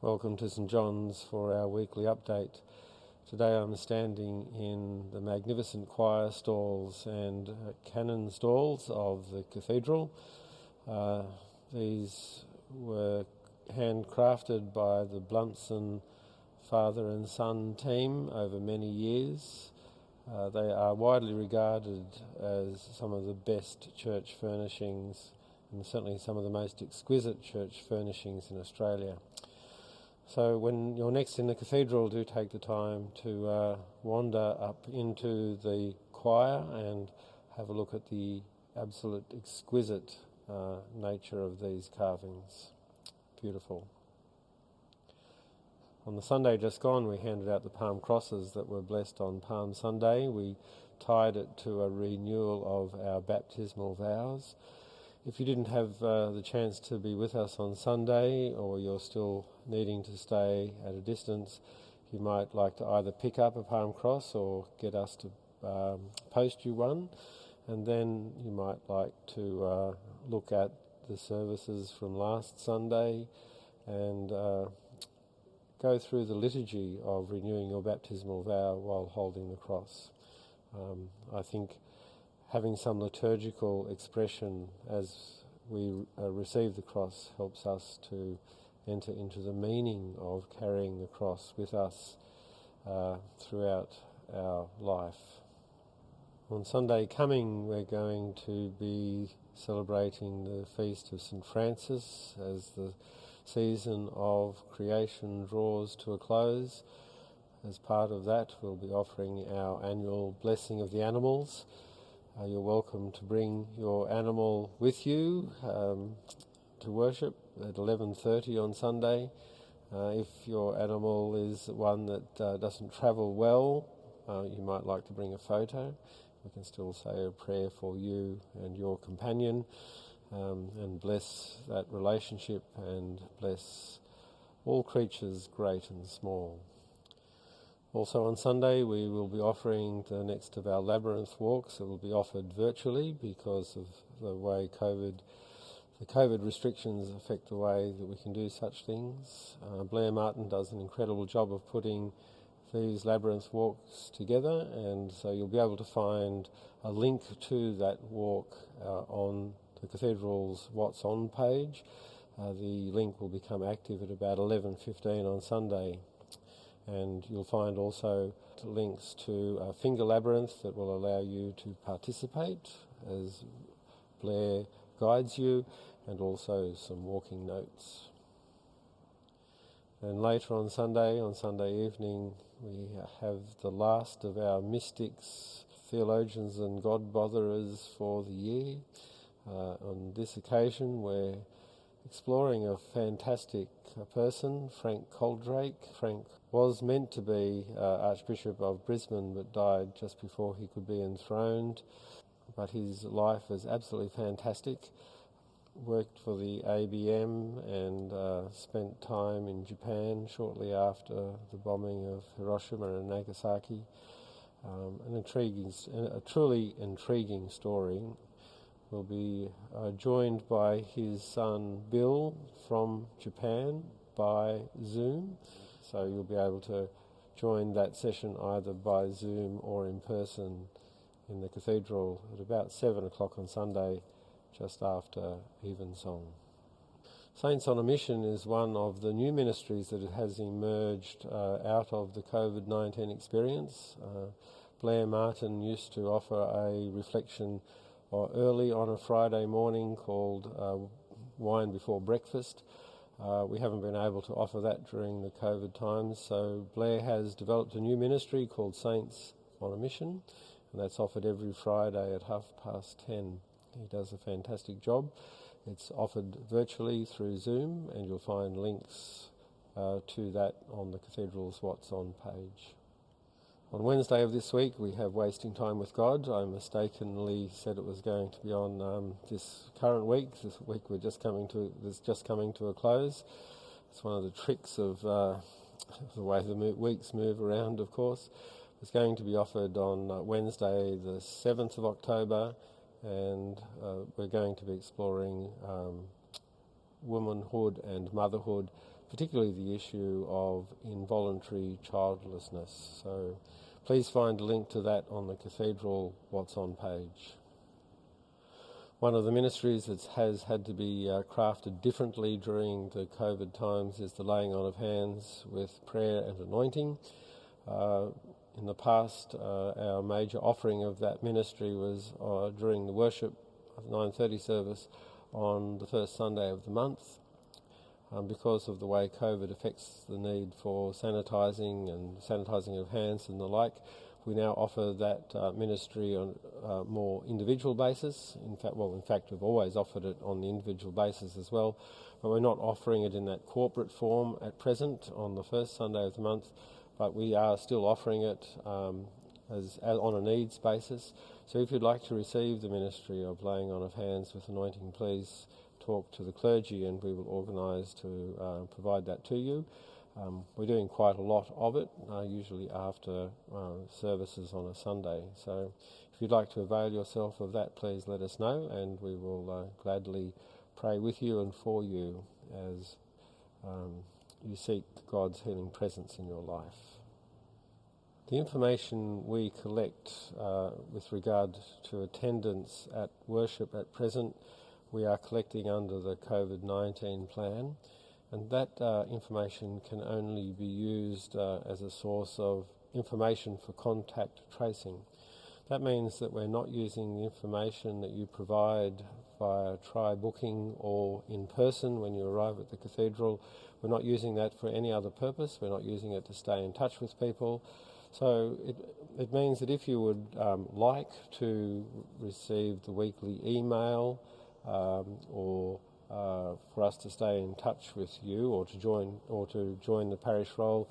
Welcome to St John's for our weekly update. Today I'm standing in the magnificent choir stalls and canon stalls of the cathedral. These were handcrafted by the Bluntson father and son team over many years. They are widely regarded as some of the best church furnishings and certainly some of the most exquisite church furnishings in Australia. So when you're next in the cathedral, do take the time to wander up into the choir and have a look at the absolute exquisite nature of these carvings. Beautiful. On the Sunday just gone, we handed out the palm crosses that were blessed on Palm Sunday. We tied it to a renewal of our baptismal vows. If you didn't have the chance to be with us on Sunday, or you're still needing to stay at a distance, you might like to either pick up a palm cross or get us to post you one, and then you might like to look at the services from last Sunday and go through the liturgy of renewing your baptismal vow while holding the cross. I think having some liturgical expression as we receive the cross helps us to enter into the meaning of carrying the cross with us throughout our life. On Sunday coming, we're going to be celebrating the feast of St Francis as the season of creation draws to a close. As part of that, we'll be offering our annual blessing of the animals. You're welcome to bring your animal with you to worship at 11:30 on Sunday. If your animal is one that doesn't travel well, you might like to bring a photo. We can still say a prayer for you and your companion and bless that relationship and bless all creatures great and small. Also on Sunday we will be offering the next of our labyrinth walks. It will be offered virtually because of the way the COVID restrictions affect the way that we can do such things. Blair Martin does an incredible job of putting these labyrinth walks together, and so you'll be able to find a link to that walk on the Cathedral's What's On page. The link will become active at about 11:15 on Sunday. And you'll find also links to a finger labyrinth that will allow you to participate as Blair guides you, and also some walking notes. And later on Sunday evening, we have the last of our mystics, theologians and God-botherers for the year. On this occasion, we're exploring a fantastic person, Frank Coldrake. Frank was meant to be Archbishop of Brisbane but died just before he could be enthroned. But his life is absolutely fantastic. Worked for the ABM and spent time in Japan shortly after the bombing of Hiroshima and Nagasaki. A truly intriguing story. We'll be joined by his son Bill from Japan by Zoom, so you'll be able to join that session either by Zoom or in person in the cathedral at about 7 o'clock on Sunday, just after Evensong. Saints on a Mission is one of the new ministries that has emerged out of the COVID-19 experience. Blair Martin used to offer a reflection early on a Friday morning called Wine Before Breakfast. We haven't been able to offer that during the COVID times, so Blair has developed a new ministry called Saints on a Mission, and that's offered every Friday at 10:30. He does a fantastic job. It's offered virtually through Zoom, and you'll find links to that on the Cathedral's What's On page. On Wednesday of this week, we have Wasting Time with God. I mistakenly said it was going to be on this current week. This week is just coming to a close. It's one of the tricks of the way the weeks move around, of course. It's going to be offered on Wednesday, the 7th of October, and we're going to be exploring womanhood and motherhood particularly the issue of involuntary childlessness. So please find a link to that on the Cathedral What's On page. One of the ministries that has had to be crafted differently during the COVID times is the laying on of hands with prayer and anointing. In the past, our major offering of that ministry was during the worship of 9:30 service on the first Sunday of the month. Because of the way COVID affects the need for sanitising of hands and the like, we now offer that ministry on a more individual basis. In fact, we've always offered it on the individual basis as well, but we're not offering it in that corporate form at present on the first Sunday of the month, but we are still offering it as on a needs basis. So if you'd like to receive the ministry of laying on of hands with anointing, please talk to the clergy and we will organise to provide that to you. We're doing quite a lot of it, usually after services on a Sunday. So if you'd like to avail yourself of that, please let us know and we will gladly pray with you and for you as you seek God's healing presence in your life. The information we collect with regard to attendance at worship at present, we are collecting under the COVID-19 plan, and that information can only be used as a source of information for contact tracing. That means that we're not using the information that you provide via try booking or in person when you arrive at the cathedral. We're not using that for any other purpose. We're not using it to stay in touch with people. So it means that if you would like to receive the weekly email or for us to stay in touch with you or to join the parish roll,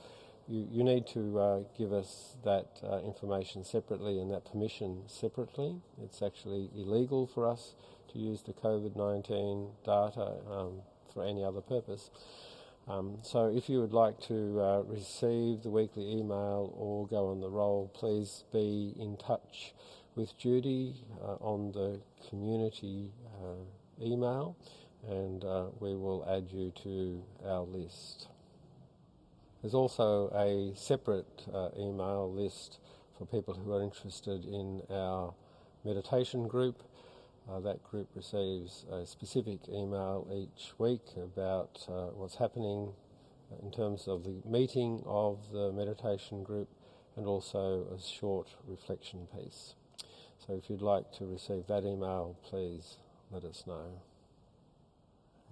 you need to give us that information separately and that permission separately. It's actually illegal for us to use the COVID-19 data for any other purpose. So if you would like to receive the weekly email or go on the roll, please be in touch with Judy on the community email, and we will add you to our list. There's also a separate email list for people who are interested in our meditation group. That group receives a specific email each week about what's happening in terms of the meeting of the meditation group and also a short reflection piece. So if you'd like to receive that email, please let us know.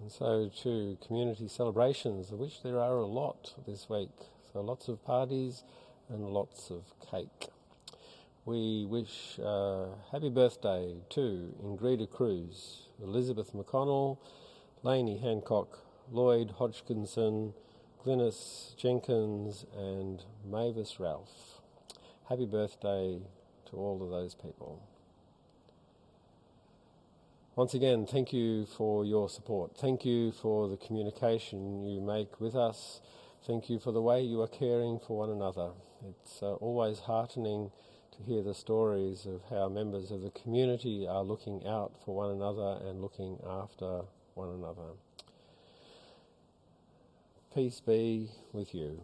And so to community celebrations, of which there are a lot this week. So lots of parties and lots of cake. We wish happy birthday to Ingrida Cruz, Elizabeth McConnell, Lainey Hancock, Lloyd Hodgkinson, Glynis Jenkins and Mavis Ralph. Happy birthday to all of those people. Once again, thank you for your support. Thank you for the communication you make with us. Thank you for the way you are caring for one another. It's always heartening to hear the stories of how members of the community are looking out for one another and looking after one another. Peace be with you.